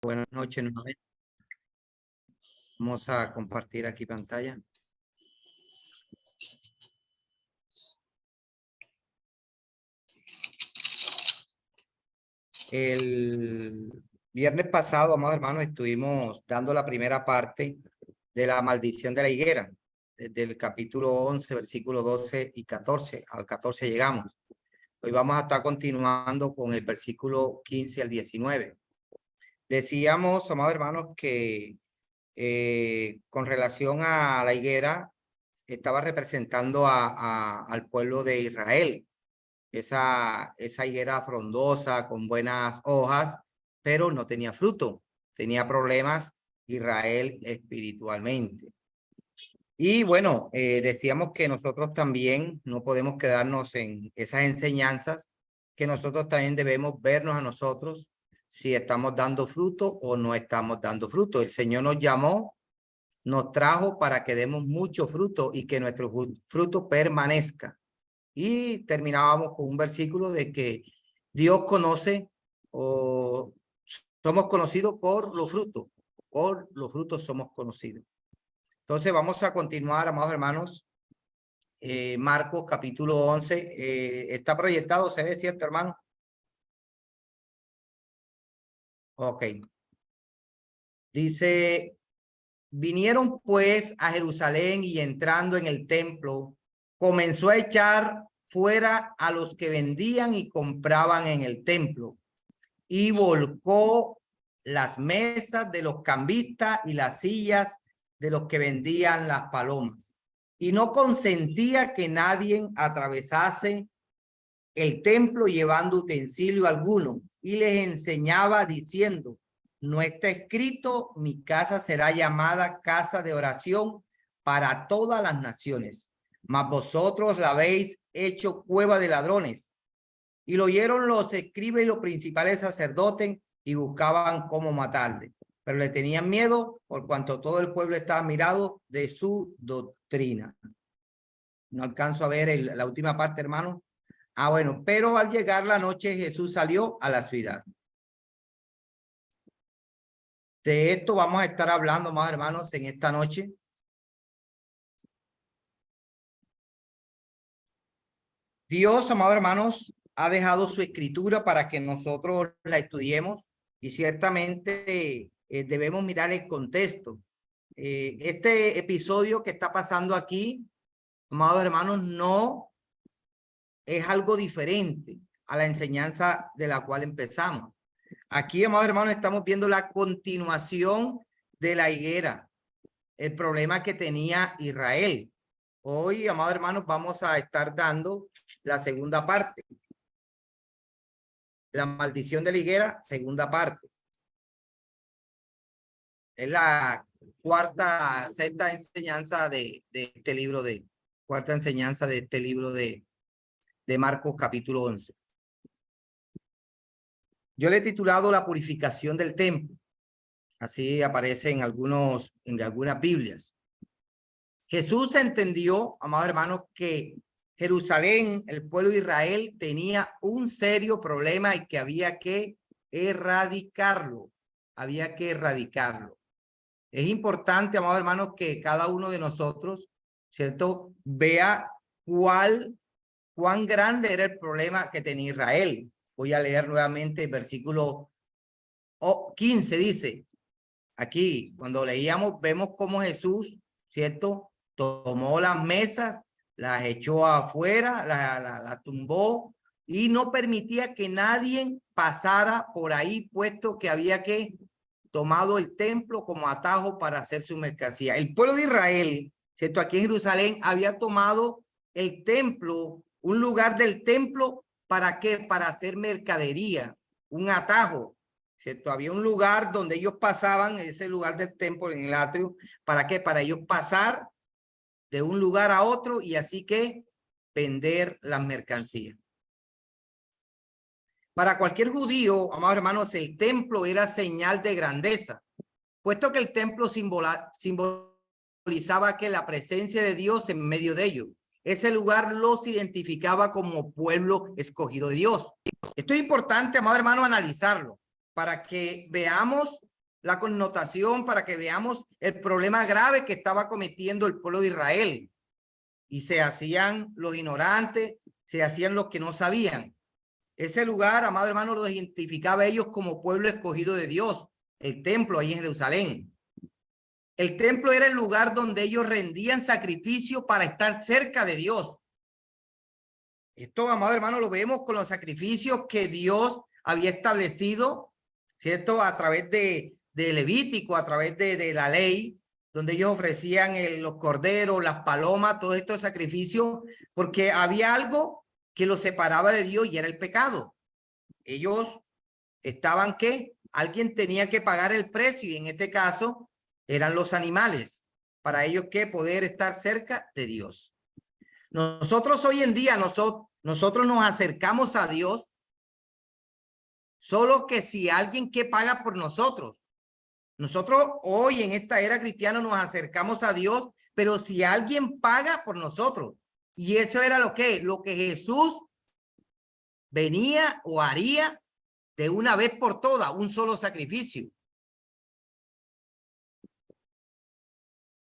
Buenas noches nuevamente. Vamos a compartir aquí pantalla. El viernes pasado, amados hermanos, estuvimos dando la primera parte de la maldición de la higuera, desde el capítulo 11, versículos 12 y 14. Al 14 llegamos. Hoy vamos a estar continuando con el versículo 15 al 19. Decíamos, amados hermanos, que con relación a la higuera, estaba representando al pueblo de Israel. Esa higuera frondosa con buenas hojas, pero no tenía fruto. Tenía problemas Israel espiritualmente. Y bueno, decíamos que nosotros también no podemos quedarnos en esas enseñanzas, que nosotros también debemos vernos a nosotros si estamos dando fruto o no estamos dando fruto. El Señor nos llamó, nos trajo para que demos mucho fruto y que nuestro fruto permanezca. Y terminábamos con un versículo de que Dios conoce o somos conocidos por los frutos somos conocidos. Entonces vamos a continuar, amados hermanos. Marcos capítulo 11, está proyectado, ¿se ve cierto, hermano? Ok. Dice, vinieron pues a Jerusalén y entrando en el templo, comenzó a echar fuera a los que vendían y compraban en el templo y volcó las mesas de los cambistas y las sillas de los que vendían las palomas. Y no consentía que nadie atravesase el templo llevando utensilio alguno, y les enseñaba diciendo, no está escrito, mi casa será llamada casa de oración para todas las naciones, mas vosotros la habéis hecho cueva de ladrones. Y lo oyeron los escribas y los principales sacerdotes y buscaban cómo matarle, pero le tenían miedo por cuanto todo el pueblo estaba mirado de su doctrina. No alcanzo a ver la última parte, hermano. Bueno, pero al llegar la noche Jesús salió a la ciudad. De esto vamos a estar hablando más, hermanos, en esta noche. Dios, amados hermanos, ha dejado su escritura para que nosotros la estudiemos y ciertamente debemos mirar el contexto. Este episodio que está pasando aquí, amados hermanos, no es algo diferente a la enseñanza de la cual empezamos. Aquí, amados hermanos, estamos viendo la continuación de la higuera, el problema que tenía Israel. Hoy, amados hermanos, vamos a estar dando la segunda parte. La maldición de la higuera, segunda parte. Es la sexta enseñanza de este libro cuarta enseñanza de este libro de Marcos capítulo 11. Yo le he titulado La purificación del templo. Así aparece en algunas Biblias. Jesús entendió, amados hermanos, que Jerusalén, el pueblo de Israel, tenía un serio problema y que había que erradicarlo. Había que erradicarlo. Es importante, amados hermanos, que cada uno de nosotros, ¿cierto?, vea cuán grande era el problema que tenía Israel. Voy a leer nuevamente el versículo 15, dice, aquí, cuando leíamos, vemos cómo Jesús, ¿cierto?, tomó las mesas, las echó afuera, la tumbó y no permitía que nadie pasara por ahí, puesto que había que tomado el templo como atajo para hacer su mercancía. El pueblo de Israel, ¿cierto?, aquí en Jerusalén, había tomado el templo, un lugar del templo, ¿para qué? Para hacer mercadería, un atajo, ¿cierto? Había un lugar donde ellos pasaban, ese lugar del templo en el atrio, ¿para qué? Para ellos pasar de un lugar a otro y así que vender las mercancías. Para cualquier judío, amados hermanos, el templo era señal de grandeza, puesto que el templo simbolizaba que la presencia de Dios en medio de ellos. Ese lugar los identificaba como pueblo escogido de Dios. Esto es importante, amados hermanos, analizarlo para que veamos la connotación para que veamos el problema grave que estaba cometiendo el pueblo de Israel. Y se hacían los ignorantes, se hacían los que no sabían. Ese lugar, amado hermano, lo identificaba a ellos como pueblo escogido de Dios, el templo ahí en Jerusalén. El templo era el lugar donde ellos rendían sacrificio para estar cerca de Dios. Esto, amado hermano, lo vemos con los sacrificios que Dios había establecido, ¿cierto? A través de Levítico, a través de la ley, donde ellos ofrecían los corderos, las palomas, todos estos sacrificios, porque había algo que los separaba de Dios y era el pecado. Ellos estaban que alguien tenía que pagar el precio y en este caso eran los animales para ellos que poder estar cerca de Dios. Nosotros hoy en día, nosotros nos acercamos a Dios solo que si alguien que paga por nosotros. Nosotros hoy en esta era cristiana nos acercamos a Dios, pero si alguien paga por nosotros. Y eso era lo que Jesús venía o haría de una vez por todas, un solo sacrificio.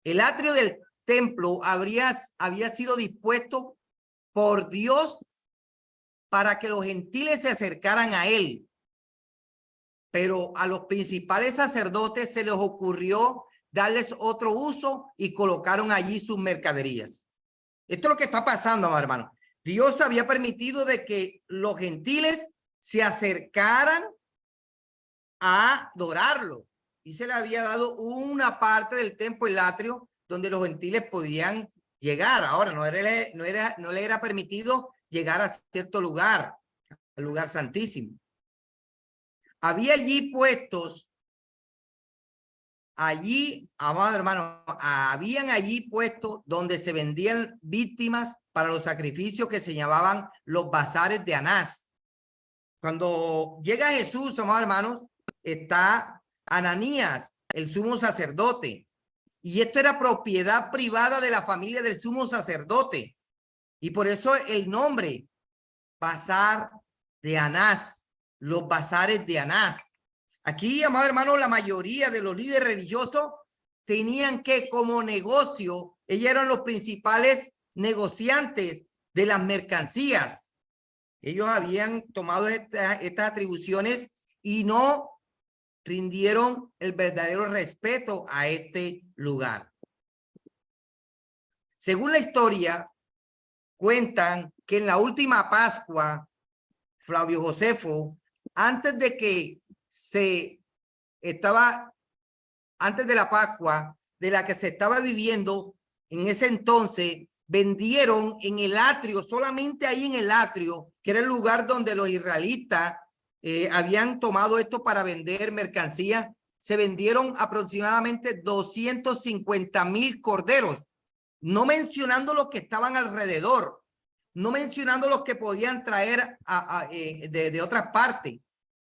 El atrio del templo había sido dispuesto por Dios para que los gentiles se acercaran a él. Pero a los principales sacerdotes se les ocurrió darles otro uso y colocaron allí sus mercaderías. Esto es lo que está pasando, hermano. Dios había permitido de que los gentiles se acercaran a adorarlo y se le había dado una parte del templo, el atrio, donde los gentiles podían llegar. Ahora no le era permitido llegar a cierto lugar, al lugar santísimo. Había allí puestos, amado hermano, habían allí puestos donde se vendían víctimas para los sacrificios que se llamaban los bazares de Anás. Cuando llega Jesús, amados hermanos, está Ananías, el sumo sacerdote. Y esto era propiedad privada de la familia del sumo sacerdote. Y por eso el nombre, bazar de Anás. Los bazares de Anás. Aquí, amado hermano, la mayoría de los líderes religiosos tenían que, como negocio, ellos eran los principales negociantes de las mercancías. Ellos habían tomado estas atribuciones y no rindieron el verdadero respeto a este lugar. Según la historia, cuentan que en la última Pascua, Flavio Josefo, antes de la Pascua, de la que se estaba viviendo en ese entonces, vendieron en el atrio, solamente ahí en el atrio, que era el lugar donde los israelitas habían tomado esto para vender mercancía, se vendieron aproximadamente 250,000 corderos, no mencionando los que estaban alrededor, no mencionando los que podían traer de otras partes,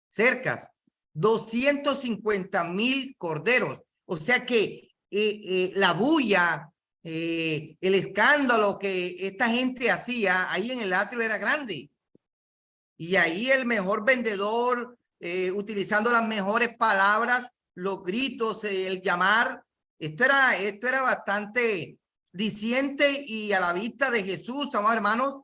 cercas, 250,000 corderos. O sea que la bulla, el escándalo que esta gente hacía ahí en el atrio era grande. Y ahí el mejor vendedor, utilizando las mejores palabras, los gritos, el llamar, esto era bastante diciente y a la vista de Jesús, amados hermanos,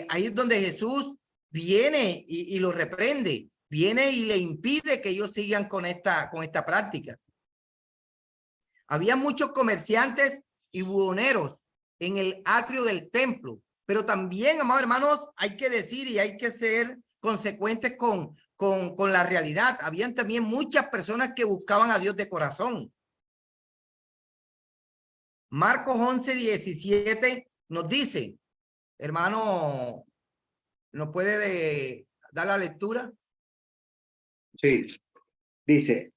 ahí es donde Jesús viene y lo reprende, viene y le impide que ellos sigan con esta práctica. Había muchos comerciantes y buhoneros en el atrio del templo, pero también, amados hermanos, hay que decir y hay que ser consecuentes con la realidad. Habían también muchas personas que buscaban a Dios de corazón. Marcos 11:17 nos dice, hermano, ¿nos puede dar la lectura? Sí, dice,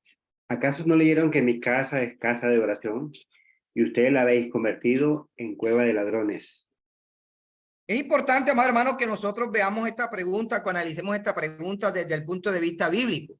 ¿acaso no leyeron que mi casa es casa de oración y ustedes la habéis convertido en cueva de ladrones? Es importante, amado hermano, que nosotros veamos esta pregunta, que analicemos esta pregunta desde el punto de vista bíblico,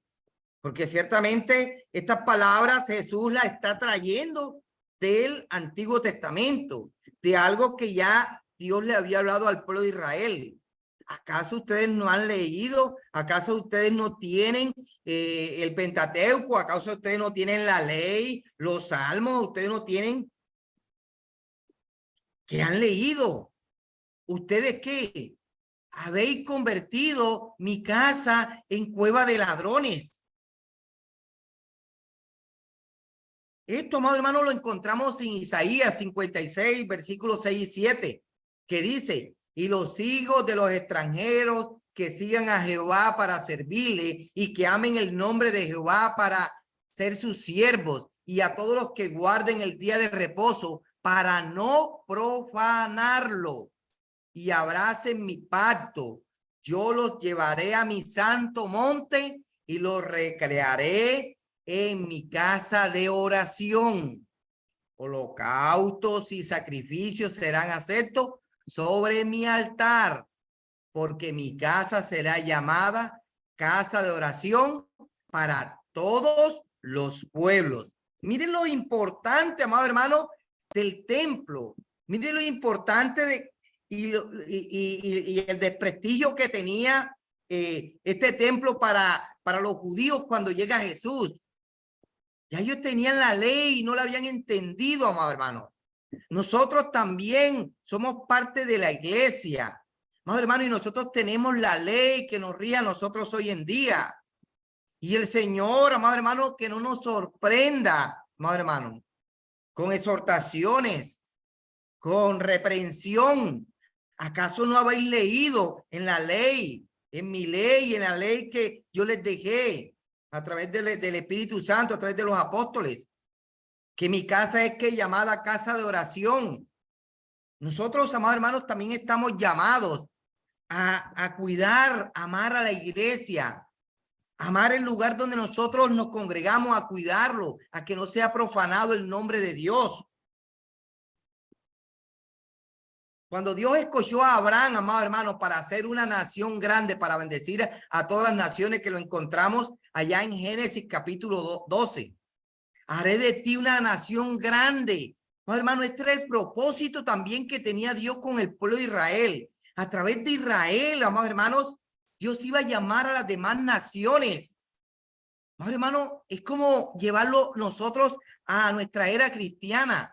porque ciertamente estas palabras Jesús las está trayendo del Antiguo Testamento, de algo que ya Dios le había hablado al pueblo de Israel. ¿Acaso ustedes no han leído? ¿Acaso ustedes no tienen el Pentateuco? ¿Acaso ustedes no tienen la ley, los salmos? ¿Ustedes no tienen? ¿Qué han leído? ¿Ustedes qué? Habéis convertido mi casa en cueva de ladrones. Esto, amado hermano, lo encontramos en Isaías 56, versículos 6 y 7, que dice, y los hijos de los extranjeros que sigan a Jehová para servirle y que amen el nombre de Jehová para ser sus siervos, y a todos los que guarden el día de reposo para no profanarlo y abracen mi pacto. Yo los llevaré a mi santo monte y los recrearé en mi casa de oración. Holocaustos y sacrificios serán aceptos sobre mi altar, porque mi casa será llamada casa de oración para todos los pueblos. Miren lo importante, amado hermano, del templo. Miren lo importante de y el desprestigio que tenía este templo para los judíos cuando llega Jesús. Ya ellos tenían la ley y no la habían entendido, amado hermano. Nosotros también somos parte de la iglesia, amado hermano, y nosotros tenemos la ley que nos ríe a nosotros hoy en día. Y el Señor, amado hermano, que no nos sorprenda, amado hermano, con exhortaciones, con reprensión. ¿Acaso no habéis leído en la ley, en mi ley, en la ley que yo les dejé a través del Espíritu Santo, a través de los apóstoles, que mi casa es llamada casa de oración? Nosotros, amados hermanos, también estamos llamados a cuidar, amar a la iglesia, amar el lugar donde nosotros nos congregamos, a cuidarlo, a que no sea profanado el nombre de Dios. Cuando Dios escogió a Abraham, amado hermano, para hacer una nación grande, para bendecir a todas las naciones, que lo encontramos allá en Génesis capítulo 12. Haré de ti una nación grande. Amado hermano, este era el propósito también que tenía Dios con el pueblo de Israel. A través de Israel, amados hermanos, Dios iba a llamar a las demás naciones. Amado hermano, es como llevarlo nosotros a nuestra era cristiana.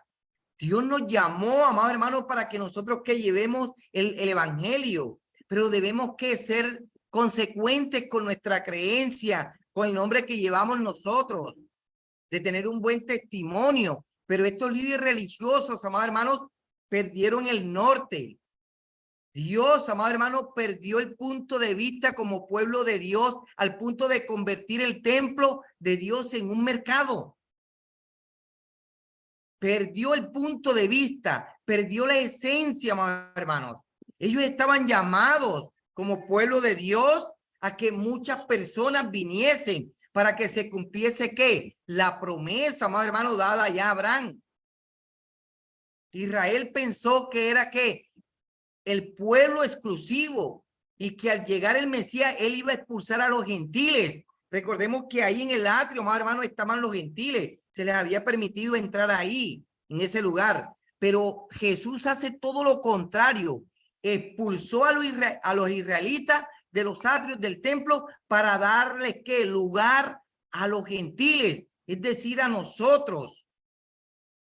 Dios nos llamó, amado hermano, para que nosotros que llevemos el evangelio, pero debemos que ser consecuentes con nuestra creencia, con el nombre que llevamos nosotros, de tener un buen testimonio. Pero estos líderes religiosos, amados hermanos, perdieron el norte. Dios, amado hermano, perdió el punto de vista como pueblo de Dios al punto de convertir el templo de Dios en un mercado. Perdió el punto de vista, perdió la esencia, hermanos. Ellos estaban llamados como pueblo de Dios a que muchas personas viniesen para que se cumpliese ¿qué? La promesa, hermano, dada ya a Abraham. Israel pensó que era ¿qué? El pueblo exclusivo y que al llegar el Mesías, él iba a expulsar a los gentiles. Recordemos que ahí en el atrio, hermano, estaban los gentiles. Se les había permitido entrar ahí, en ese lugar. Pero Jesús hace todo lo contrario. Expulsó a los israelitas de los atrios del templo para darle ¿qué? Lugar a los gentiles, es decir, a nosotros.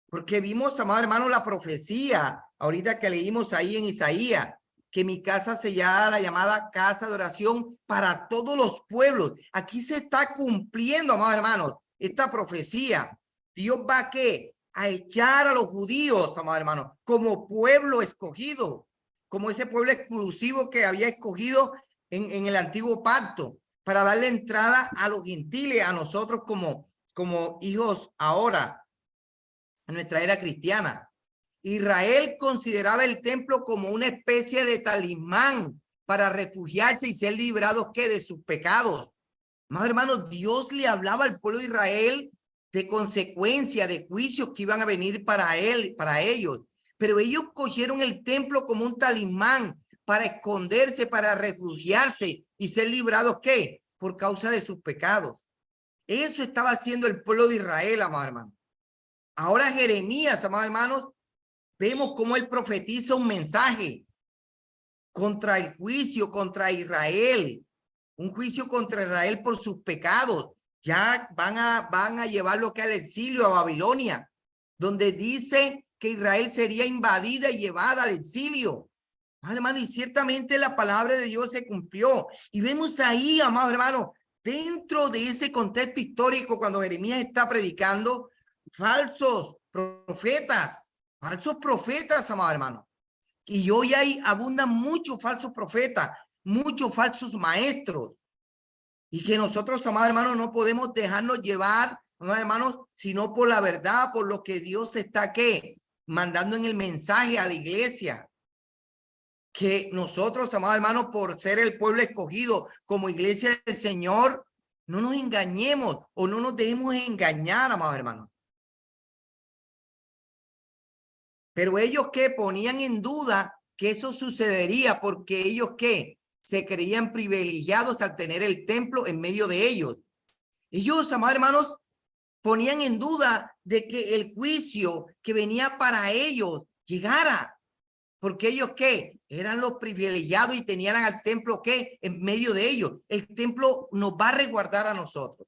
Porque vimos, amado hermano, la profecía, ahorita que leímos ahí en Isaías, que mi casa se llama la llamada casa de oración para todos los pueblos. Aquí se está cumpliendo, amados hermanos, esta profecía. Dios va a ¿qué? A echar a los judíos, amados hermanos, como pueblo escogido, como ese pueblo exclusivo que había escogido en el antiguo pacto, para darle entrada a los gentiles, a nosotros como hijos ahora, en nuestra era cristiana. Israel consideraba el templo como una especie de talismán para refugiarse y ser librados ¿qué? De sus pecados. Más hermanos, Dios le hablaba al pueblo de Israel de consecuencia, de juicios que iban a venir para ellos. Pero ellos cogieron el templo como un talismán para esconderse, para refugiarse y ser librados ¿qué? Por causa de sus pecados. Eso estaba haciendo el pueblo de Israel, amados hermanos. Ahora Jeremías, amados hermanos, vemos cómo él profetiza un mensaje contra el juicio contra Israel, un juicio contra Israel por sus pecados. Ya van a llevarlo que al exilio a Babilonia, donde dice que Israel sería invadida y llevada al exilio. Amado hermano, y ciertamente la palabra de Dios se cumplió. Y vemos ahí, amado hermano, dentro de ese contexto histórico, cuando Jeremías está predicando, falsos profetas, amado hermano. Y hoy abundan muchos falsos profetas, muchos falsos maestros. Y que nosotros, amados hermanos, no podemos dejarnos llevar, amados hermanos, sino por la verdad, por lo que Dios está ¿qué? Mandando en el mensaje a la iglesia. Que nosotros, amados hermanos, por ser el pueblo escogido como iglesia del Señor, no nos engañemos o no nos dejemos engañar, amados hermanos. Pero ellos que ponían en duda que eso sucedería porque ellos que se creían privilegiados al tener el templo en medio de ellos. Ellos, amados hermanos, ponían en duda de que el juicio que venía para ellos llegara. Porque ellos ¿qué? Eran los privilegiados y tenían al templo ¿qué? En medio de ellos. El templo nos va a resguardar a nosotros.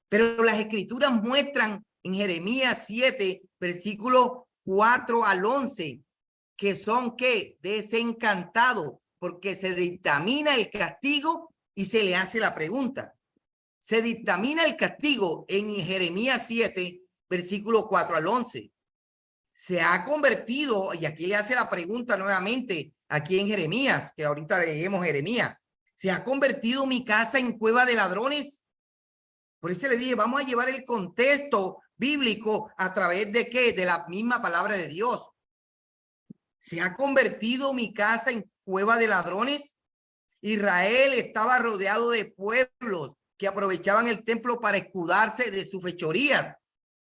Pero las escrituras muestran en Jeremías 7, versículos 4 al 11, que son ¿qué? Desencantados, porque se dictamina el castigo y se le hace la pregunta. Se dictamina el castigo en Jeremías 7, versículos 4 al 11. Se ha convertido, y aquí le hace la pregunta nuevamente, aquí en Jeremías, que ahorita leemos Jeremías, ¿se ha convertido mi casa en cueva de ladrones? Por eso le dije, vamos a llevar el contexto bíblico a través de ¿qué? De la misma palabra de Dios. ¿Se ha convertido mi casa en cueva de ladrones? Israel estaba rodeado de pueblos que aprovechaban el templo para escudarse de sus fechorías.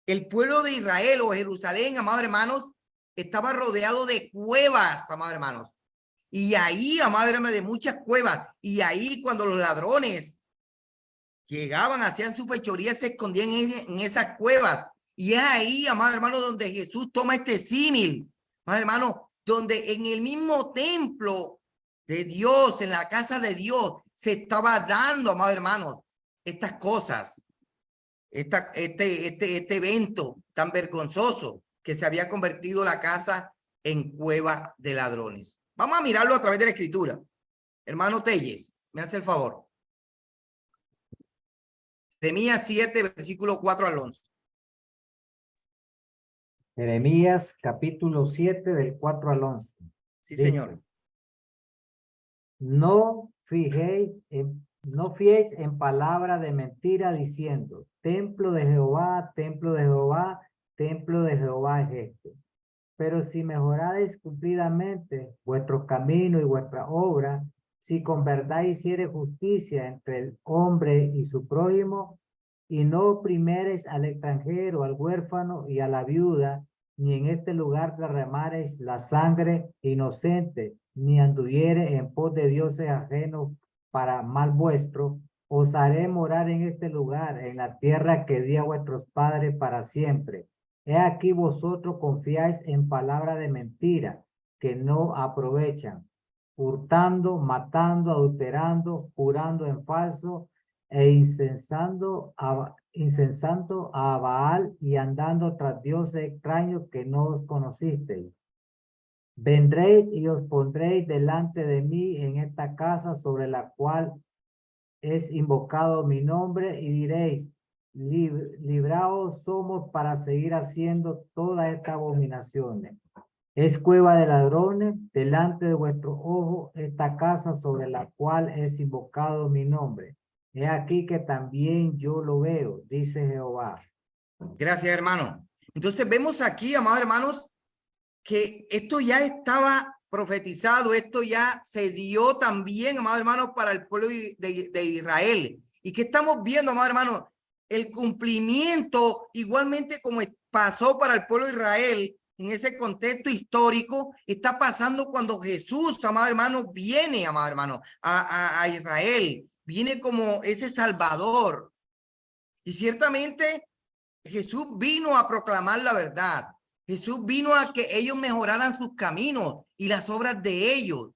El pueblo de Israel o Jerusalén, amados hermanos, estaba rodeado de cuevas, amados hermanos. Y ahí, amados hermanos, de muchas cuevas. Y ahí cuando los ladrones llegaban, hacían su fechoría, se escondían en esas cuevas. Y es ahí, amados hermanos, donde Jesús toma este símil, amados hermanos, donde en el mismo templo de Dios, en la casa de Dios, se estaba dando, amados hermanos, estas cosas. Este evento tan vergonzoso que se había convertido la casa en cueva de ladrones. Vamos a mirarlo a través de la escritura. Hermano Telles, me hace el favor. Jeremías 7, versículo 4 al 11. Jeremías capítulo 7 del 4 al 11. Sí, Dice, señor. No fiéis en palabra de mentira diciendo, templo de Jehová, templo de Jehová, templo de Jehová es este. Pero si mejorareis cumplidamente vuestros caminos y vuestra obra, si con verdad hiciere justicia entre el hombre y su prójimo, y no oprimereis al extranjero, al huérfano y a la viuda, ni en este lugar derramareis la sangre inocente, ni anduviere en pos de dioses ajenos para mal vuestro, os haré morar en este lugar, en la tierra que di a vuestros padres para siempre. He aquí vosotros confiáis en palabra de mentira, que no aprovechan, hurtando, matando, adulterando, jurando en falso, e incensando a Baal y andando tras dioses extraños que no os conocisteis. Vendréis y os pondréis delante de mí en esta casa sobre la cual es invocado mi nombre y diréis, libraos somos para seguir haciendo todas estas abominaciones. Es cueva de ladrones delante de vuestro ojo esta casa sobre la cual es invocado mi nombre. He aquí que también yo lo veo, dice Jehová. Gracias, hermano. Entonces vemos aquí, amados hermanos, que esto ya estaba profetizado, esto ya se dio también, amados hermanos, para el pueblo de Israel. ¿Y qué estamos viendo, amados hermanos? El cumplimiento, igualmente como pasó para el pueblo de Israel, en ese contexto histórico, está pasando cuando Jesús, amados hermanos, viene, amados hermanos, a Israel. Viene como ese Salvador. Y ciertamente Jesús vino a proclamar la verdad. Jesús vino a que ellos mejoraran sus caminos y las obras de ellos.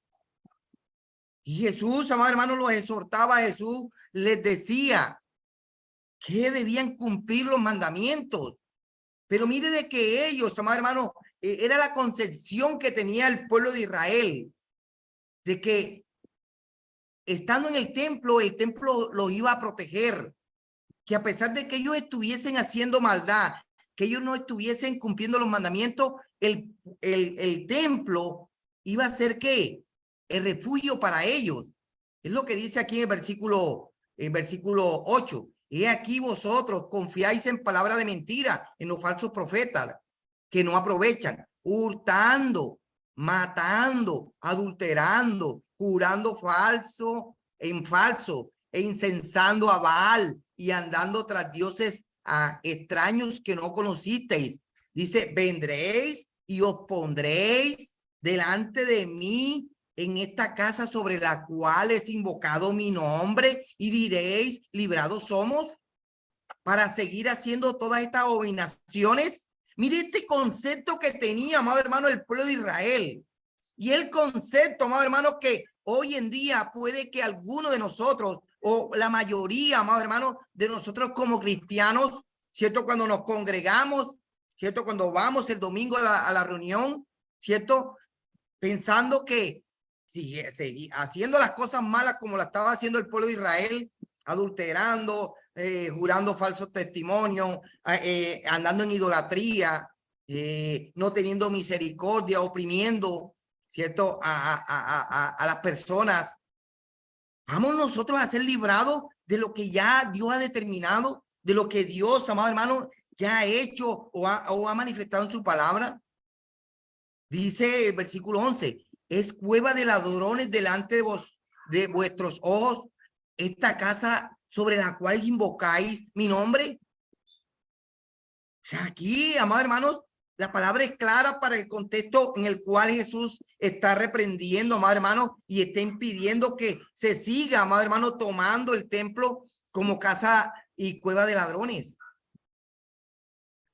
Y Jesús, amados hermanos, los exhortaba. Jesús les decía que debían cumplir los mandamientos. Pero mire de que ellos, amados hermanos, era la concepción que tenía el pueblo de Israel, de que estando en el templo los iba a proteger, que a pesar de que ellos estuviesen haciendo maldad, que ellos no estuviesen cumpliendo los mandamientos, el templo iba a ser ¿qué? El refugio para ellos. Es lo que dice aquí en el versículo 8. He aquí vosotros confiáis en palabra de mentira, en los falsos profetas que no aprovechan, hurtando, matando, adulterando, jurando falso en falso, e incensando a Baal y andando tras dioses extraños que no conocisteis. Dice, vendréis y os pondréis delante de mí en esta casa sobre la cual es invocado mi nombre, y diréis, librados somos, para seguir haciendo todas estas abominaciones. Mire este concepto que tenía, amado hermano, el pueblo de Israel. Y el concepto, amado hermano, que hoy en día puede que alguno de nosotros, o la mayoría, amado hermano, de nosotros como cristianos, ¿cierto? Cuando nos congregamos, ¿cierto? Cuando vamos el domingo a la reunión, ¿cierto? Pensando que si haciendo las cosas malas como la estaba haciendo el pueblo de Israel, adulterando, jurando falsos testimonios, andando en idolatría, no teniendo misericordia, oprimiendo, ¿cierto? A las personas. Vamos nosotros a ser librados de lo que ya Dios ha determinado, de lo que Dios, amado hermano, ya ha hecho o ha manifestado en su palabra. Dice el versículo 11, es cueva de ladrones delante de vuestros ojos esta casa sobre la cual invocáis mi nombre. O sea, aquí, amados hermanos, la palabra es clara para el contexto en el cual Jesús está reprendiendo, amados hermanos, y está impidiendo que se siga, amados hermanos, tomando el templo como casa y cueva de ladrones.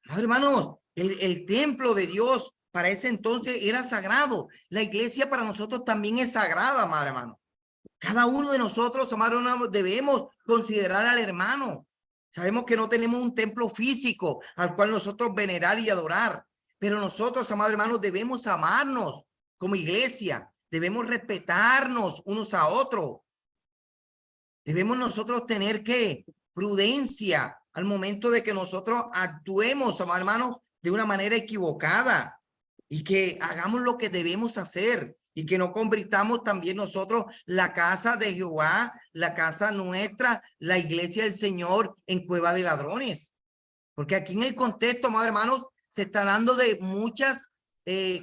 Amados hermanos, el templo de Dios para ese entonces era sagrado. La iglesia para nosotros también es sagrada, amados hermanos. Cada uno de nosotros, amados hermanos, debemos considerar al hermano. Sabemos que no tenemos un templo físico al cual nosotros venerar y adorar, pero nosotros, amados hermanos, debemos amarnos como iglesia, debemos respetarnos unos a otros. Debemos nosotros tener que prudencia al momento de que nosotros actuemos, amados hermanos, de una manera equivocada, y que hagamos lo que debemos hacer, y que no convirtamos también nosotros la casa de Jehová, la casa nuestra, la iglesia del Señor, en cueva de ladrones. Porque aquí en el contexto, amados hermanos, se está dando de muchas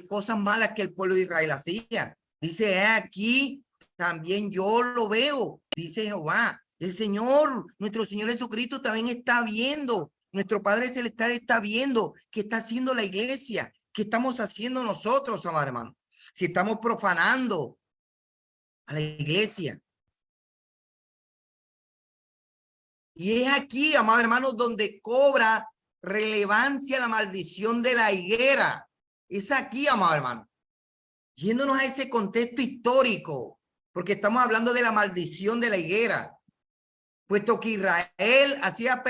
cosas malas que el pueblo de Israel hacía. Dice, aquí también yo lo veo, dice Jehová. El Señor, nuestro Señor Jesucristo también está viendo, nuestro Padre Celestial está viendo qué está haciendo la iglesia, qué estamos haciendo nosotros, amados hermanos. Si estamos profanando a la iglesia. Y es aquí, amados hermanos, donde cobra relevancia la maldición de la higuera. Es aquí, amados hermanos. Yéndonos a ese contexto histórico, porque estamos hablando de la maldición de la higuera. Puesto que Israel hacía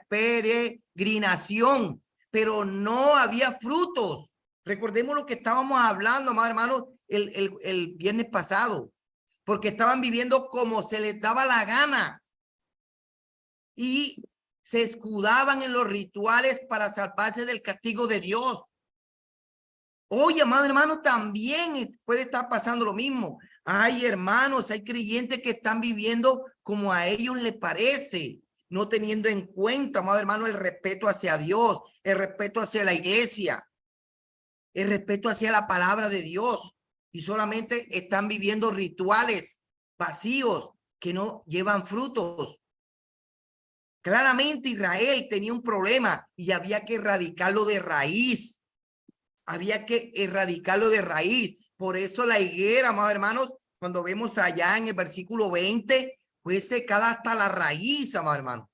peregrinación, pero no había frutos. Recordemos lo que estábamos hablando, amados hermanos, el viernes pasado, porque estaban viviendo como se les daba la gana y se escudaban en los rituales para salvarse del castigo de Dios. Hoy, amado hermano, también puede estar pasando lo mismo. Hay hermanos, hay creyentes que están viviendo como a ellos les parece, no teniendo en cuenta, amado hermano, el respeto hacia Dios, el respeto hacia la iglesia, el respeto hacia la palabra de Dios, y solamente están viviendo rituales vacíos que no llevan frutos. Claramente Israel tenía un problema y había que erradicarlo de raíz. Había que erradicarlo de raíz. Por eso la higuera, amados hermanos, cuando vemos allá en el versículo 20, fue secada hasta la raíz, amados hermanos,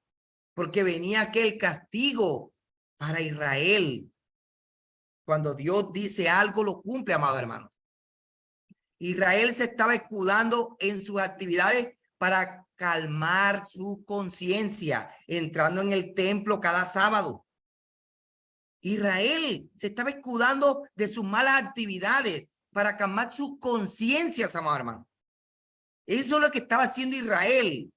porque venía aquel castigo para Israel. Cuando Dios dice algo, lo cumple, amados hermanos. Israel se estaba escudando en sus actividades para calmar su conciencia, entrando en el templo cada sábado. Israel se estaba escudando de sus malas actividades para calmar sus conciencias, amados hermanos. Eso es lo que estaba haciendo Israel,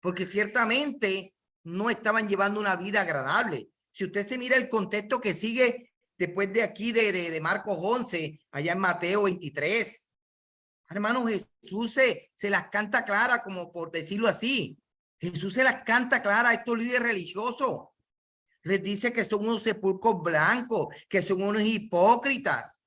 porque ciertamente no estaban llevando una vida agradable. Si usted se mira el contexto que sigue después de aquí, de Marcos 11, allá en Mateo 23, hermanos, Jesús se las canta clara, como por decirlo así. Jesús se las canta clara a estos líderes religiosos. Les dice que son unos sepulcros blancos, que son unos hipócritas.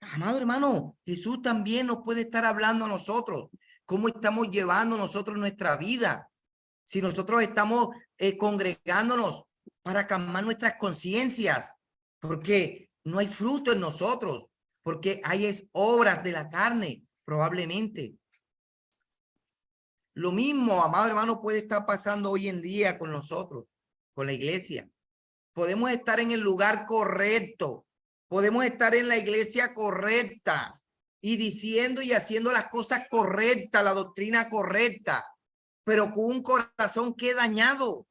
Amado hermano, Jesús también nos puede estar hablando a nosotros. ¿Cómo estamos llevando nosotros nuestra vida? Si nosotros estamos congregándonos para calmar nuestras conciencias, porque no hay fruto en nosotros, porque hay obras de la carne, probablemente. Lo mismo, amado hermano, puede estar pasando hoy en día con nosotros, con la iglesia. Podemos estar en el lugar correcto, podemos estar en la iglesia correcta y diciendo y haciendo las cosas correctas, la doctrina correcta, pero con un corazón que dañado.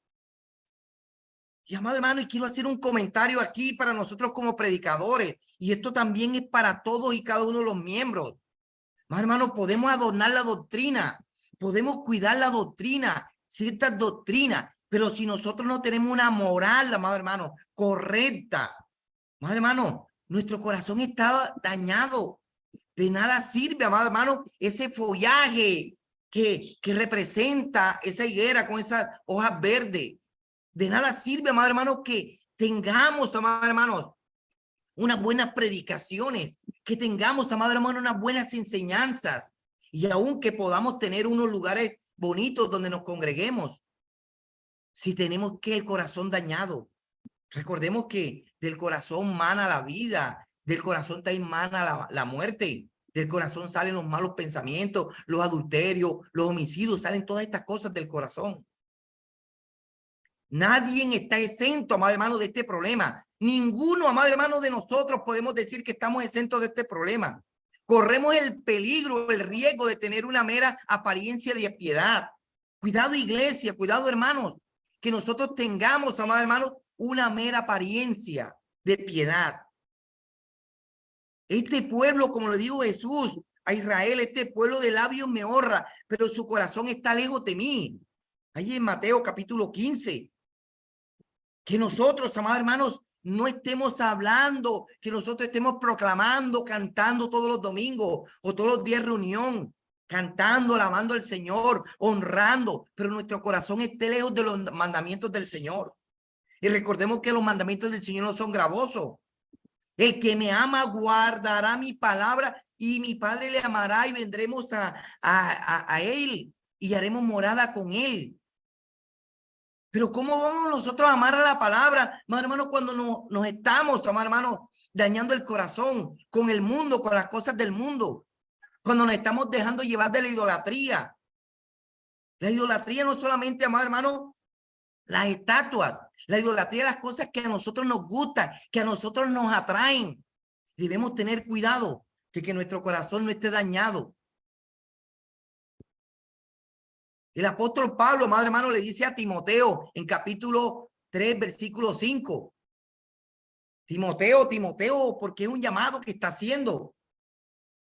Y amado hermano, y quiero hacer un comentario aquí para nosotros como predicadores, y esto también es para todos y cada uno de los miembros. Amado hermano, podemos adornar la doctrina, podemos cuidar la doctrina, ciertas doctrinas, pero si nosotros no tenemos una moral, amado hermano, correcta, amado hermano, nuestro corazón está dañado. De nada sirve, amado hermano, ese follaje que representa esa higuera con esas hojas verdes. De nada sirve, amado hermano, que tengamos, amado hermanos, unas buenas predicaciones, que tengamos, amado hermano, unas buenas enseñanzas, y aún que podamos tener unos lugares bonitos donde nos congreguemos, si tenemos el corazón dañado. Recordemos que del corazón mana la vida, del corazón también mana la muerte, del corazón salen los malos pensamientos, los adulterios, los homicidios, salen todas estas cosas del corazón. Nadie está exento, amado hermano, de este problema. Ninguno, amado hermano, de nosotros podemos decir que estamos exentos de este problema. Corremos el peligro, el riesgo de tener una mera apariencia de piedad. Cuidado, iglesia, cuidado, hermanos, que nosotros tengamos, amado hermano, una mera apariencia de piedad. Este pueblo, como le dijo Jesús a Israel, este pueblo de labios me honra, pero su corazón está lejos de mí. Ahí en Mateo capítulo 15. Que nosotros, amados hermanos, no estemos hablando, que nosotros estemos proclamando, cantando todos los domingos o todos los días de reunión, cantando, alabando al Señor, honrando, pero nuestro corazón esté lejos de los mandamientos del Señor. Y recordemos que los mandamientos del Señor no son gravosos. El que me ama guardará mi palabra y mi Padre le amará y vendremos a él y haremos morada con él. Pero ¿cómo vamos nosotros a amar a la palabra, amado hermano, cuando nos estamos, amado hermano, dañando el corazón con el mundo, con las cosas del mundo? Cuando nos estamos dejando llevar de la idolatría. La idolatría no solamente, amado hermano, las estatuas. La idolatría es las cosas que a nosotros nos gustan, que a nosotros nos atraen. Debemos tener cuidado de que nuestro corazón no esté dañado. El apóstol Pablo, amado hermano, le dice a Timoteo en capítulo 3, versículo 5. Timoteo, porque es un llamado que está haciendo.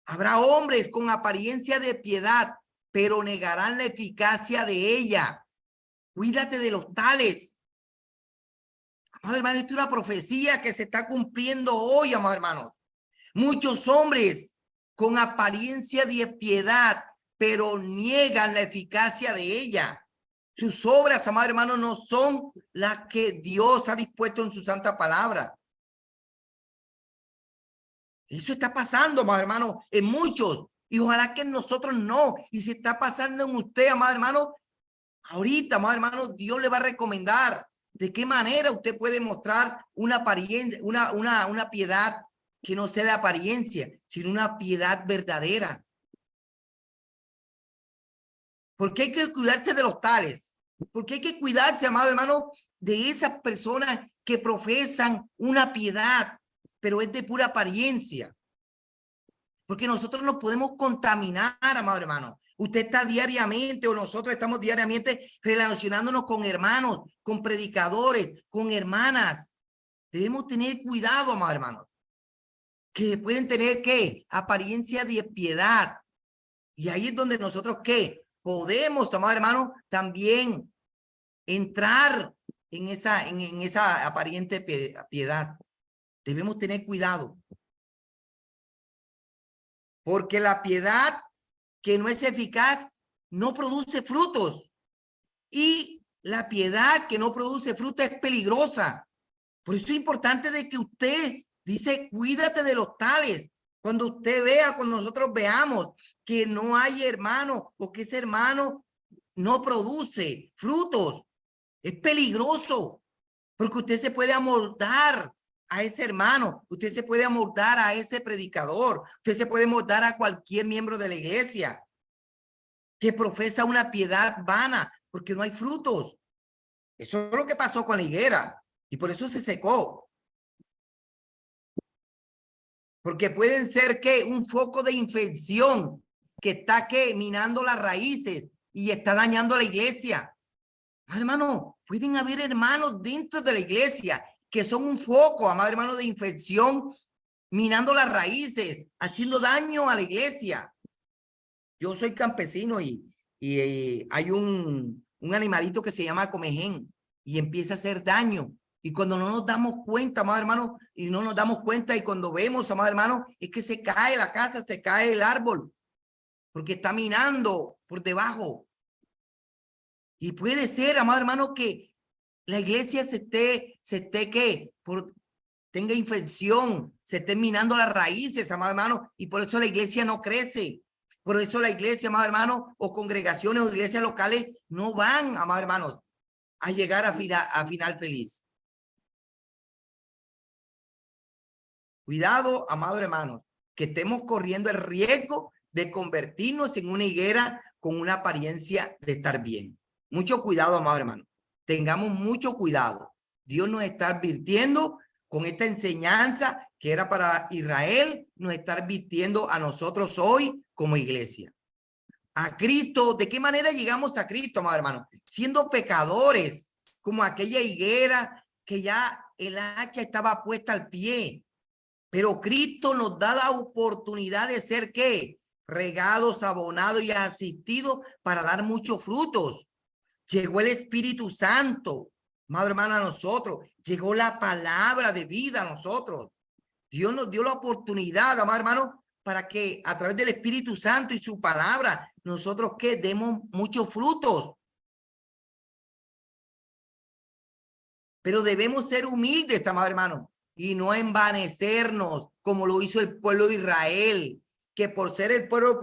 Habrá hombres con apariencia de piedad, pero negarán la eficacia de ella. Cuídate de los tales. Amado hermano, esto es una profecía que se está cumpliendo hoy, amado hermanos. Muchos hombres con apariencia de piedad, pero niegan la eficacia de ella. Sus obras, amado hermano, no son las que Dios ha dispuesto en su santa palabra. Eso está pasando, amado hermano, en muchos. Y ojalá que en nosotros no. Y si está pasando en usted, amado hermano, ahorita, amado hermano, Dios le va a recomendar de qué manera usted puede mostrar una apariencia, una piedad que no sea de apariencia, sino una piedad verdadera. Porque hay que cuidarse de los tales. Porque hay que cuidarse, amado hermano, de esas personas que profesan una piedad, pero es de pura apariencia. Porque nosotros nos podemos contaminar, amado hermano. Usted está diariamente o nosotros estamos diariamente relacionándonos con hermanos, con predicadores, con hermanas. Debemos tener cuidado, amado hermano. Que pueden tener, ¿qué? Apariencia de piedad. Y ahí es donde nosotros, ¿qué? Podemos, amado hermano, también entrar en esa aparente piedad. Debemos tener cuidado. Porque la piedad que no es eficaz no produce frutos. Y la piedad que no produce frutos es peligrosa. Por eso es importante de que usted dice, cuídate de los tales. Cuando usted vea, cuando nosotros veamos que no hay hermano o que ese hermano no produce frutos, es peligroso. Porque usted se puede amoldar a ese hermano, usted se puede amoldar a ese predicador, usted se puede amoldar a cualquier miembro de la iglesia que profesa una piedad vana porque no hay frutos. Eso es lo que pasó con la higuera y por eso se secó. Porque pueden ser que un foco de infección que está minando las raíces y está dañando a la iglesia. Hermano, pueden haber hermanos dentro de la iglesia que son un foco, amado hermano, de infección, minando las raíces, haciendo daño a la iglesia. Yo soy campesino y hay un animalito que se llama comején y empieza a hacer daño. Y cuando no nos damos cuenta, amado hermano, y no nos damos cuenta y cuando vemos, amado hermano, es que se cae la casa, se cae el árbol, porque está minando por debajo. Y puede ser, amado hermano, que la iglesia tenga infección, se esté minando las raíces, amado hermano, y por eso la iglesia no crece. Por eso la iglesia, amado hermano, o congregaciones o iglesias locales no van, amado hermanos, a llegar a final feliz. Cuidado, amado hermano, que estemos corriendo el riesgo de convertirnos en una higuera con una apariencia de estar bien. Mucho cuidado, amado hermano. Tengamos mucho cuidado. Dios nos está advirtiendo con esta enseñanza que era para Israel, nos está advirtiendo a nosotros hoy como iglesia. A Cristo, ¿de qué manera llegamos a Cristo, amado hermano? Siendo pecadores, como aquella higuera que ya el hacha estaba puesta al pie. Pero Cristo nos da la oportunidad de ser, ¿qué? Regados, abonados y asistidos para dar muchos frutos. Llegó el Espíritu Santo, madre hermana, a nosotros. Llegó la palabra de vida a nosotros. Dios nos dio la oportunidad, amado hermano, para que a través del Espíritu Santo y su palabra, nosotros que demos muchos frutos. Pero debemos ser humildes, amado hermano, y no envanecernos como lo hizo el pueblo de Israel, que por ser el pueblo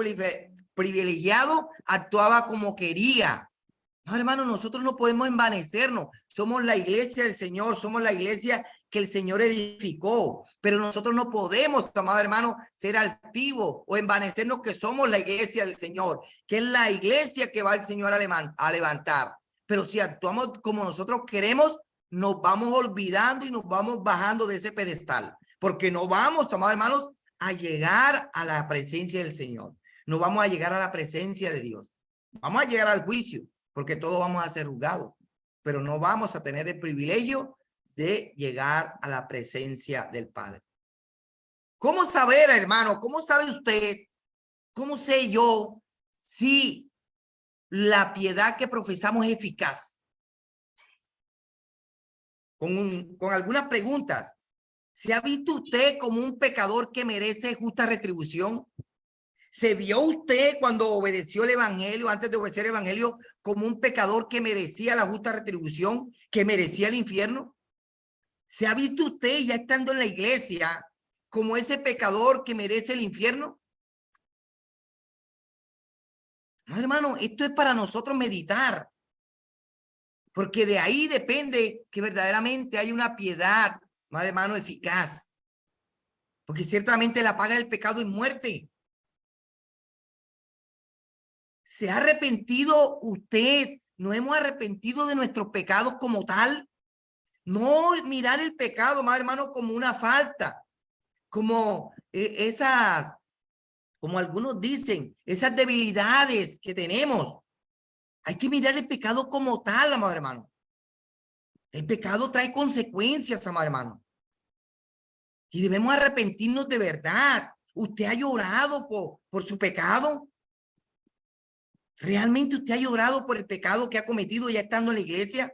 privilegiado actuaba como quería. No, hermano, nosotros no podemos envanecernos. Somos la iglesia del Señor, somos la iglesia que el Señor edificó, pero nosotros no podemos, amado hermano, ser altivos o envanecernos que somos la iglesia del Señor, que es la iglesia que va el Señor a levantar. Pero si actuamos como nosotros queremos, nos vamos olvidando y nos vamos bajando de ese pedestal, porque no vamos, amados hermanos, a llegar a la presencia del Señor. No vamos a llegar a la presencia de Dios. Vamos a llegar al juicio, porque todos vamos a ser juzgados, pero no vamos a tener el privilegio de llegar a la presencia del Padre. ¿Cómo saber, hermano? ¿Cómo sabe usted? ¿Cómo sé yo si la piedad que profesamos es eficaz? Con algunas preguntas. ¿Se ha visto usted como un pecador que merece justa retribución? ¿Se vio usted cuando obedeció el evangelio, antes de obedecer el evangelio, como un pecador que merecía la justa retribución, que merecía el infierno? ¿Se ha visto usted ya estando en la iglesia como ese pecador que merece el infierno? No, hermano, esto es para nosotros meditar. Porque de ahí depende que verdaderamente hay una piedad, más hermano, eficaz. Porque ciertamente la paga del pecado es muerte. ¿Se ha arrepentido usted? ¿No hemos arrepentido de nuestros pecados como tal? No mirar el pecado, más hermano, como una falta. Como esas como algunos dicen, esas debilidades que tenemos. Hay que mirar el pecado como tal, amado hermano. El pecado trae consecuencias, amado hermano. Y debemos arrepentirnos de verdad. ¿Usted ha llorado por su pecado? ¿Realmente usted ha llorado por el pecado que ha cometido ya estando en la iglesia?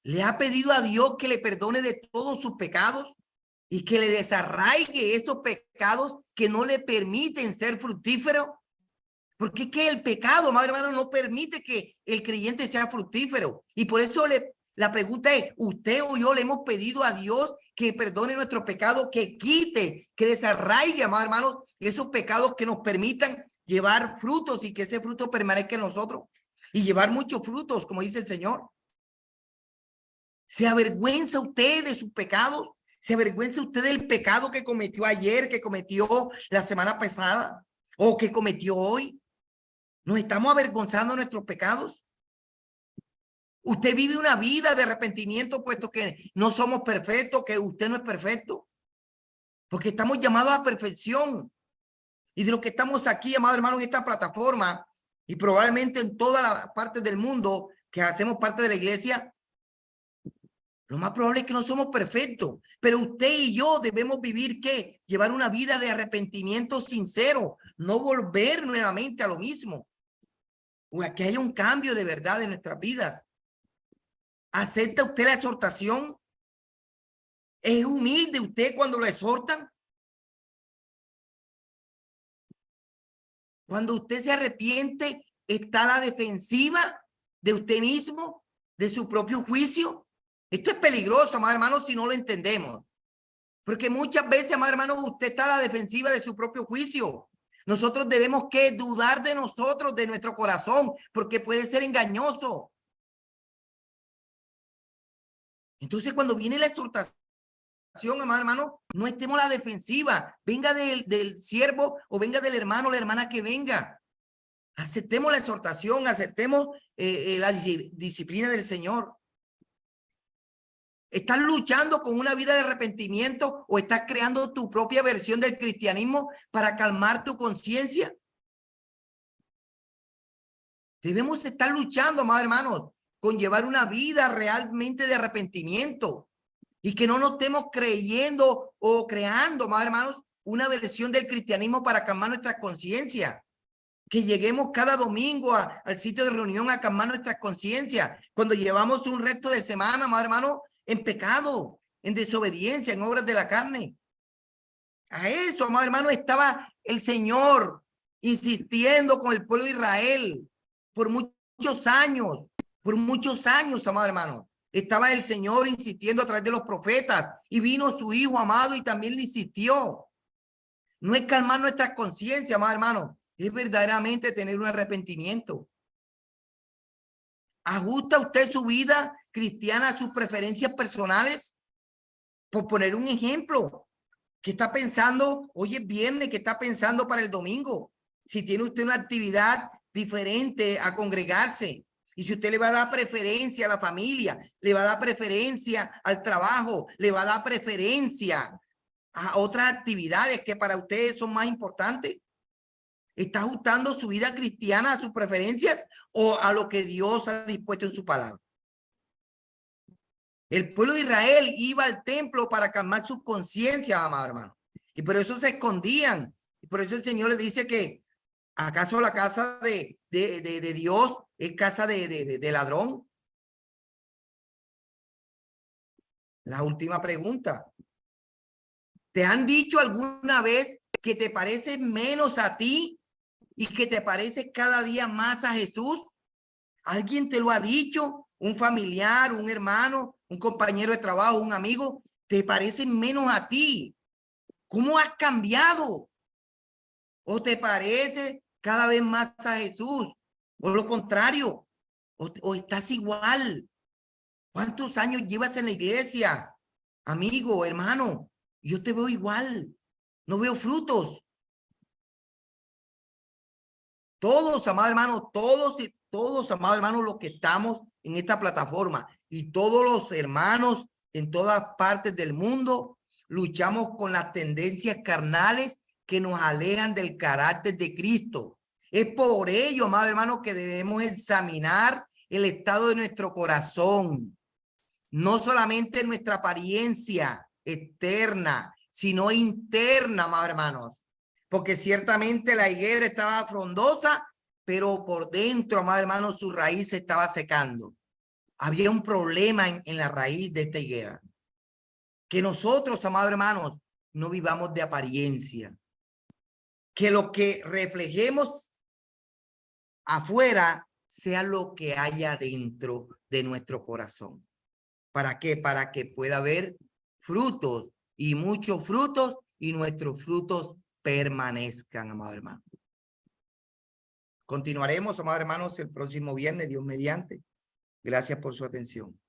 ¿Le ha pedido a Dios que le perdone de todos sus pecados y que le desarraigue esos pecados que no le permiten ser fructífero? Porque es que el pecado, amado hermano, no permite que el creyente sea fructífero. Y por eso la pregunta es, ¿usted o yo le hemos pedido a Dios que perdone nuestros pecados, que quite, que desarraigue, amado hermano, esos pecados que nos permitan llevar frutos y que ese fruto permanezca en nosotros? Y llevar muchos frutos, como dice el Señor. ¿Se avergüenza usted de sus pecados? ¿Se avergüenza usted del pecado que cometió ayer, que cometió la semana pasada o que cometió hoy? ¿Nos estamos avergonzando de nuestros pecados? ¿Usted vive una vida de arrepentimiento puesto que no somos perfectos, que usted no es perfecto? Porque estamos llamados a la perfección. Y de lo que estamos aquí, amado hermano, en esta plataforma y probablemente en todas las partes del mundo que hacemos parte de la iglesia, lo más probable es que no somos perfectos, pero usted y yo debemos vivir, ¿qué? Llevar una vida de arrepentimiento sincero, no volver nuevamente a lo mismo. O a que haya un cambio de verdad en nuestras vidas. ¿Acepta usted la exhortación? ¿Es humilde usted cuando lo exhortan? Cuando usted se arrepiente, ¿está a la defensiva de usted mismo, de su propio juicio? Esto es peligroso, amado hermano, si no lo entendemos. Porque muchas veces, amado hermano, usted está a la defensiva de su propio juicio. Nosotros debemos que dudar de nosotros, de nuestro corazón, porque puede ser engañoso. Entonces, cuando viene la exhortación, amado hermano, no estemos a la defensiva. Venga del siervo o venga del hermano o la hermana que venga. Aceptemos la exhortación, aceptemos la disciplina del Señor. ¿Estás luchando con una vida de arrepentimiento o estás creando tu propia versión del cristianismo para calmar tu conciencia? Debemos estar luchando, amados hermanos, con llevar una vida realmente de arrepentimiento y que no nos estemos creyendo o creando, amados hermanos, una versión del cristianismo para calmar nuestra conciencia. Que lleguemos cada domingo al sitio de reunión a calmar nuestra conciencia cuando llevamos un resto de semana, amados hermanos, en pecado, en desobediencia, en obras de la carne. A eso, amado hermano, estaba el Señor insistiendo con el pueblo de Israel por muchos años, amado hermano. Estaba el Señor insistiendo a través de los profetas y vino su Hijo amado y también le insistió. No es calmar nuestra conciencia, amado hermano, es verdaderamente tener un arrepentimiento. ¿Ajusta usted su vida cristiana a sus preferencias personales? Por poner un ejemplo, ¿qué está pensando? Hoy es viernes, ¿qué está pensando para el domingo? Si tiene usted una actividad diferente a congregarse, y si usted le va a dar preferencia a la familia, le va a dar preferencia al trabajo, le va a dar preferencia a otras actividades que para ustedes son más importantes. ¿Está ajustando su vida cristiana a sus preferencias o a lo que Dios ha dispuesto en su palabra? El pueblo de Israel iba al templo para calmar su conciencia, amado hermano. Y por eso se escondían. Y por eso el Señor les dice que ¿acaso la casa de Dios es casa de ladrón? La última pregunta. ¿Te han dicho alguna vez que te pareces menos a ti y que te pareces cada día más a Jesús? ¿Alguien te lo ha dicho? ¿Un familiar, un hermano, un compañero de trabajo, un amigo? ¿Te parecen menos a ti? ¿Cómo has cambiado? ¿O te parece cada vez más a Jesús? ¿O lo contrario? ¿O estás igual? ¿Cuántos años llevas en la iglesia? Amigo, hermano, yo te veo igual. No veo frutos. Todos, amados hermanos, todos, amados hermanos, los que estamos en esta plataforma y todos los hermanos en todas partes del mundo, luchamos con las tendencias carnales que nos alejan del carácter de Cristo. Es por ello, amado hermano, que debemos examinar el estado de nuestro corazón, no solamente nuestra apariencia externa, sino interna, amados hermanos, porque ciertamente la higuera estaba frondosa, pero por dentro, amados hermanos, su raíz se estaba secando. Había un problema en la raíz de esta higuera. Que nosotros, amados hermanos, no vivamos de apariencia. Que lo que reflejemos afuera sea lo que haya dentro de nuestro corazón. ¿Para qué? Para que pueda haber frutos y muchos frutos y nuestros frutos permanezcan, amados hermanos. Continuaremos, amados hermanos, el próximo viernes, Dios mediante. Gracias por su atención.